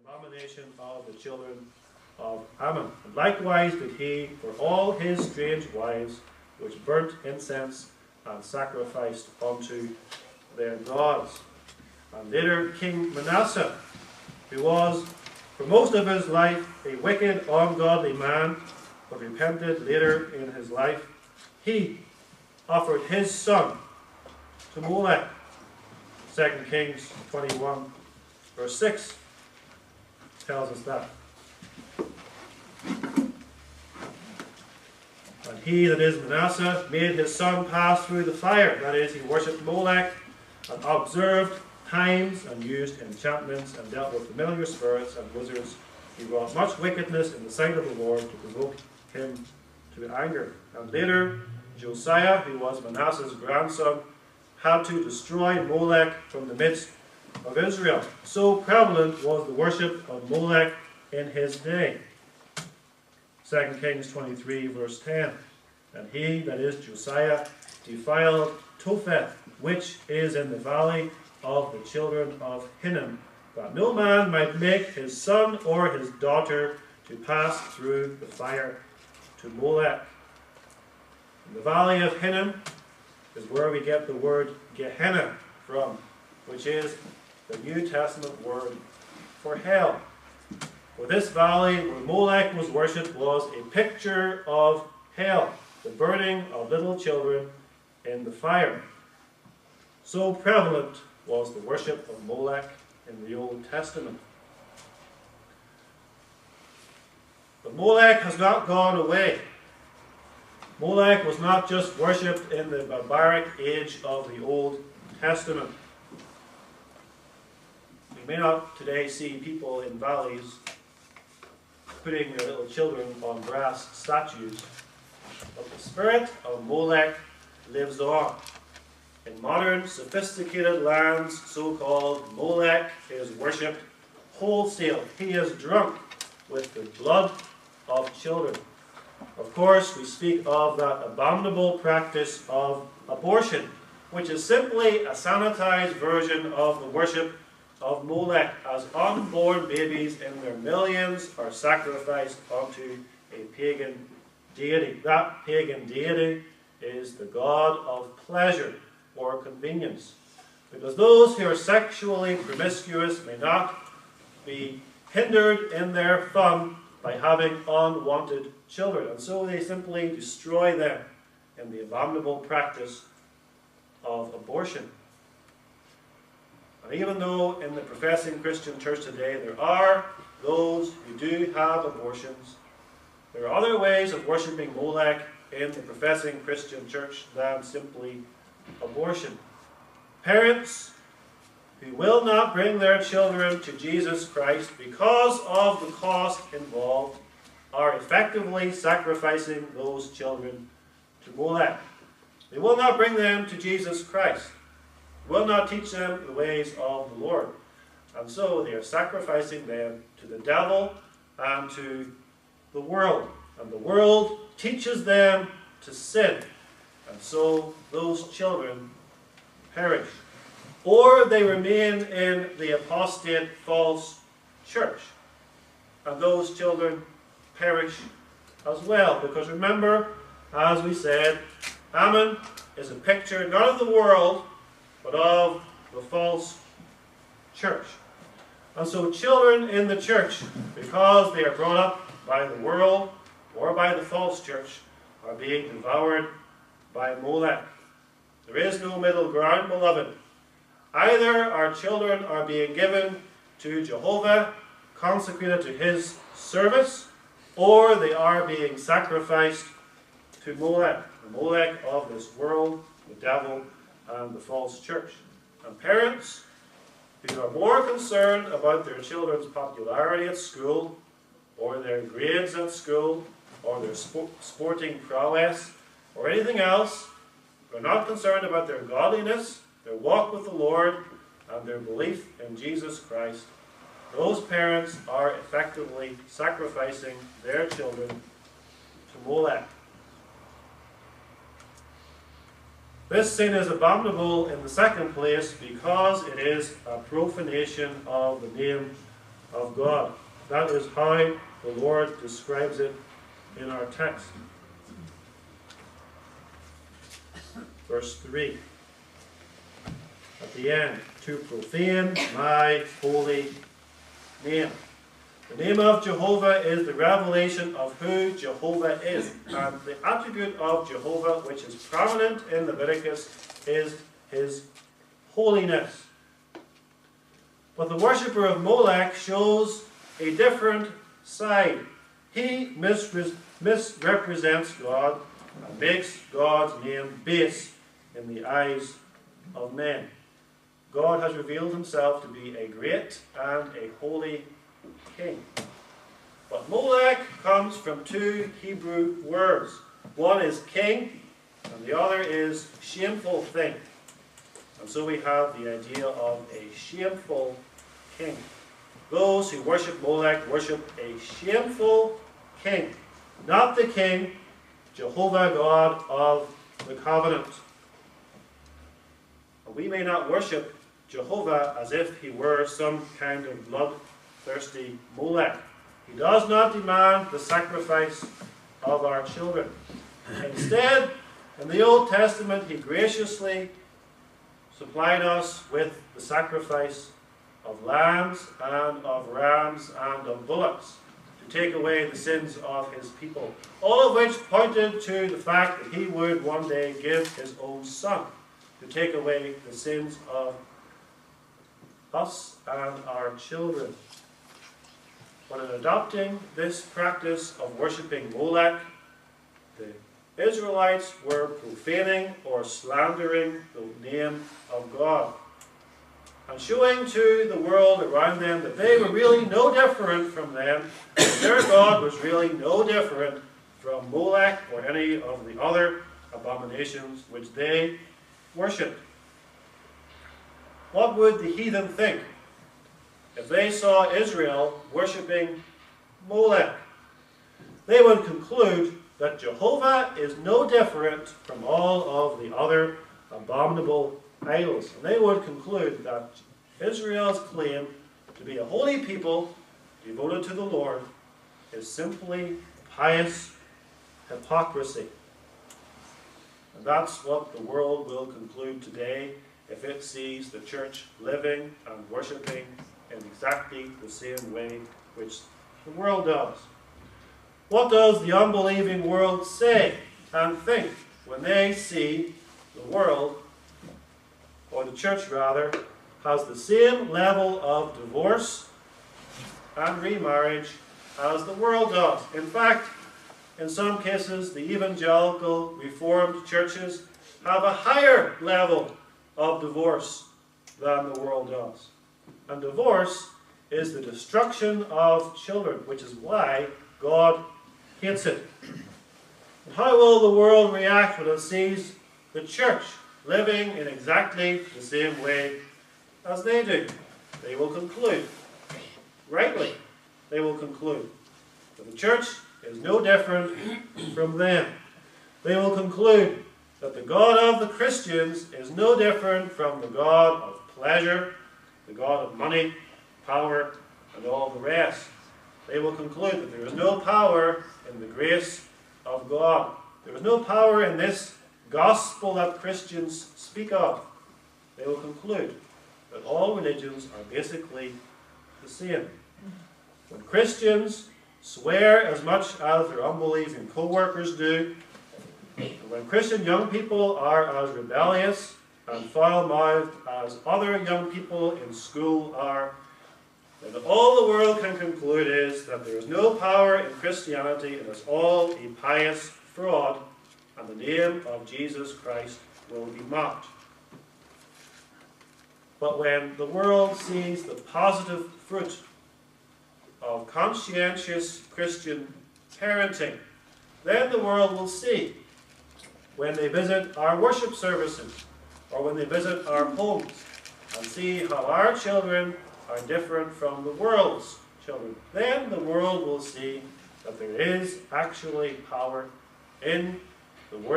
abomination of the children of Ammon. And likewise did he for all his strange wives, which burnt incense and sacrificed unto their gods. And later King Manasseh, who was for most of his life a wicked, ungodly man, but repented later in his life, he offered his son to Molech. 2 Kings 21 verse 6 tells us that. And he, that is Manasseh, made his son pass through the fire. That is, he worshipped Molech and observed times and used enchantments and dealt with familiar spirits and wizards. He wrought much wickedness in the sight of the Lord to provoke him to anger. And later, Josiah, who was Manasseh's grandson, had to destroy Molech from the midst of Israel. So prevalent was the worship of Molech in his day. 2 Kings 23 verse 10. And he, that is Josiah, defiled Topheth, which is in the valley of the children of Hinnom, that no man might make his son or his daughter to pass through the fire to Molech. And the valley of Hinnom is where we get the word Gehenna from, which is the New Testament word for hell. For this valley where Molech was worshipped was a picture of hell, the burning of little children in the fire. So prevalent was the worship of Molech in the Old Testament. But Molech has not gone away. Molech was not just worshipped in the barbaric age of the Old Testament. We may not today see people in valleys putting their little children on brass statues, but the spirit of Molech lives on. In modern, sophisticated lands, so-called, Molech is worshipped wholesale. He is drunk with the blood of children. Of course, we speak of that abominable practice of abortion, which is simply a sanitized version of the worship of Molech, as unborn babies in their millions are sacrificed unto a pagan deity. That pagan deity is the god of pleasure or convenience, because those who are sexually promiscuous may not be hindered in their fun by having unwanted children, and so they simply destroy them in the abominable practice of abortion. And even though in the professing Christian church today there are those who do have abortions, there are other ways of worshipping Molech in the professing Christian church than simply abortion. Parents who will not bring their children to Jesus Christ because of the cost involved are effectively sacrificing those children to Molech. They will not bring them to Jesus Christ, will not teach them the ways of the Lord, and so they are sacrificing them to the devil and to the world. And the world teaches them to sin, and so those children perish. Or they remain in the apostate false church, and those children perish as well. Because remember, as we said, Ammon is a picture not of the world, but of the false church. And so children in the church, because they are brought up by the world or by the false church, are being devoured by Molech. There is no middle ground, beloved. Either our children are being given to Jehovah, consecrated to his service, or they are being sacrificed to Molech, the Molech of this world, the devil, and the false church. And parents who are more concerned about their children's popularity at school, or their grades at school, or their sporting prowess, or anything else, are not concerned about their godliness, their walk with the Lord, and their belief in Jesus Christ, those parents are effectively sacrificing their children to Molech. This sin is abominable in the second place because it is a profanation of the name of God. That is how the Lord describes it in our text. Verse 3. At the end, to profane my holy name. The name of Jehovah is the revelation of who Jehovah is. And the attribute of Jehovah, which is prominent in Leviticus, is his holiness. But the worshipper of Molech shows a different side. He misrepresents God and makes God's name base in the eyes of men. God has revealed himself to be a great and a holy king. But Molech comes from two Hebrew words. One is king, and the other is shameful thing. And so we have the idea of a shameful king. Those who worship Molech worship a shameful king, not the king, Jehovah God of the covenant. And we may not worship Jehovah as if he were some kind of bloodthirsty Molech. He does not demand the sacrifice of our children. Instead, in the Old Testament, he graciously supplied us with the sacrifice of lambs and of rams and of bullocks to take away the sins of his people, all of which pointed to the fact that he would one day give his own son to take away the sins of us and our children. But in adopting this practice of worshipping Molech, the Israelites were profaning or slandering the name of God, and showing to the world around them that they were really no different from them, and their God was really no different from Molech or any of the other abominations which they worshipped. What would the heathen think if they saw Israel worshipping Molech? They would conclude that Jehovah is no different from all of the other abominable idols. And they would conclude that Israel's claim to be a holy people devoted to the Lord is simply pious hypocrisy. And that's what the world will conclude today if it sees the church living and worshipping in exactly the same way which the world does. What does the unbelieving world say and think when they see the world, or the church rather, has the same level of divorce and remarriage as the world does? In fact, in some cases, the evangelical Reformed churches have a higher level of divorce than the world does. And divorce is the destruction of children, which is why God hates it. And how will the world react when it sees the church living in exactly the same way as they do? They will conclude, rightly, they will conclude that the church is no different from them. They will conclude that the God of the Christians is no different from the God of pleasure, the God of money, power, and all the rest. They will conclude that there is no power in the grace of God. There is no power in this gospel that Christians speak of. They will conclude that all religions are basically the same. When Christians swear as much as their unbelieving co-workers do, and when Christian young people are as rebellious and foul-mouthed as other young people in school are, then all the world can conclude is that there is no power in Christianity and it's all a pious fraud, and the name of Jesus Christ will be mocked. But when the world sees the positive fruit of conscientious Christian parenting, then the world will see, when they visit our worship services or when they visit our homes, and see how our children are different from the world's children, then the world will see that there is actually power in the Word of